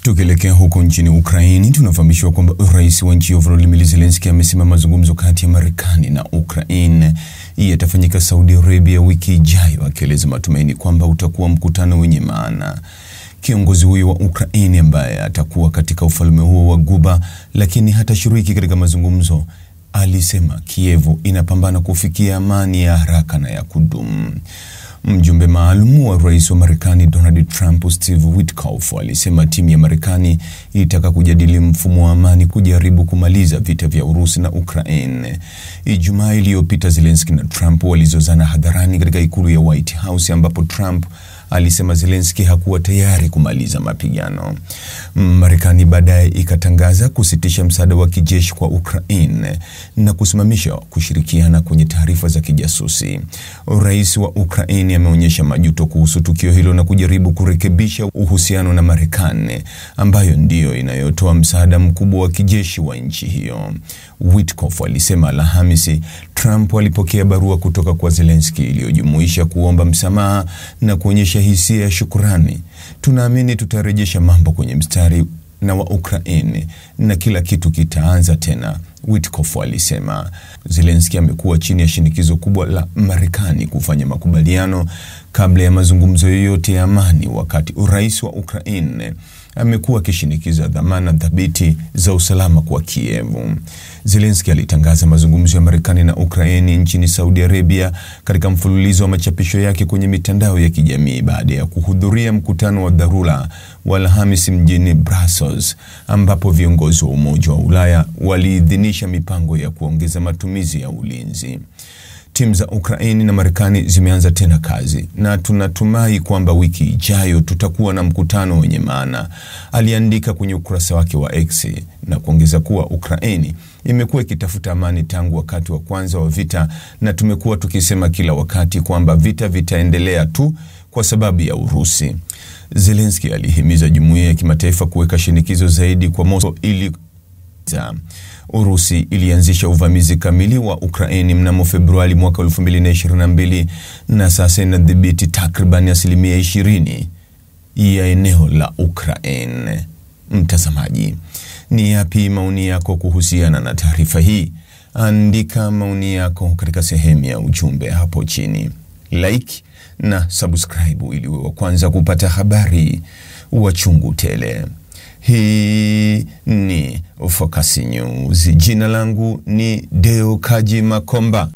Tukielekea huko nchini Ukraini, tunafahamishwa kwamba rais wa nchi Volodymyr Zelensky amesema mazungumzo kati ya Marekani na Ukraine yatafanyika Saudi Arabia wiki ijayo, akieleza matumaini kwamba utakuwa mkutano wenye maana. Kiongozi huyo wa Ukraini ambaye atakuwa katika ufalme huo wa Guba lakini hatashiriki katika mazungumzo, alisema Kiev inapambana kufikia amani ya haraka na ya kudumu. Mjumbe maalum wa rais wa Marekani Donald Trump, Steve Witkoff, alisema timu ya Marekani ilitaka kujadili mfumo wa amani kujaribu kumaliza vita vya Urusi na Ukraine. Ijumaa iliyopita Zelensky na Trump walizozana hadharani katika ikulu ya White House, ambapo Trump alisema Zelensky hakuwa tayari kumaliza mapigano. Marekani baadaye ikatangaza kusitisha msaada wa kijeshi kwa Ukraine na kusimamisha kushirikiana kwenye taarifa za kijasusi. Rais wa Ukraine ameonyesha majuto kuhusu tukio hilo na kujaribu kurekebisha uhusiano na Marekani, ambayo ndiyo inayotoa msaada mkubwa wa kijeshi wa nchi hiyo. Witkoff alisema Alhamisi Trump alipokea barua kutoka kwa Zelensky iliyojumuisha kuomba msamaha na kuonyesha hisia ya shukrani. Tunaamini tutarejesha mambo kwenye mstari na wa Ukraine na kila kitu kitaanza tena, Witkoff alisema. Zelensky amekuwa chini ya shinikizo kubwa la Marekani kufanya makubaliano kabla ya mazungumzo yoyote ya amani, wakati rais wa Ukraine amekuwa akishinikiza dhamana thabiti za usalama kwa Kiev. Zelensky alitangaza mazungumzo ya Marekani na Ukraine nchini Saudi Arabia katika mfululizo wa machapisho yake kwenye mitandao ya kijamii baada ya kuhudhuria mkutano wa dharura wa Alhamisi mjini Brussels, ambapo viongozi wa Umoja wa Ulaya waliidhinisha mipango ya kuongeza matumizi ya ulinzi. Timu za Ukraine na Marekani zimeanza tena kazi na tunatumai kwamba wiki ijayo tutakuwa na mkutano wenye maana, aliandika kwenye ukurasa wake wa X, na kuongeza kuwa Ukraine imekuwa ikitafuta amani tangu wakati wa kwanza wa vita, na tumekuwa tukisema kila wakati kwamba vita vitaendelea tu kwa sababu ya Urusi. Zelensky alihimiza jumuiya ya kimataifa kuweka shinikizo zaidi kwa Moscow ili Urusi ilianzisha uvamizi kamili wa Ukraine mnamo Februari mwaka 2022 na sasa inadhibiti takriban 20% ya eneo la Ukraine. Mtazamaji, ni yapi maoni yako kuhusiana na taarifa hii? Andika maoni yako katika sehemu ya ujumbe hapo chini. Like na subscribe ili uwe wa kwanza kupata habari wa chungu tele. Hii ni Focus News. Jina langu ni Deo Kaji Makomba.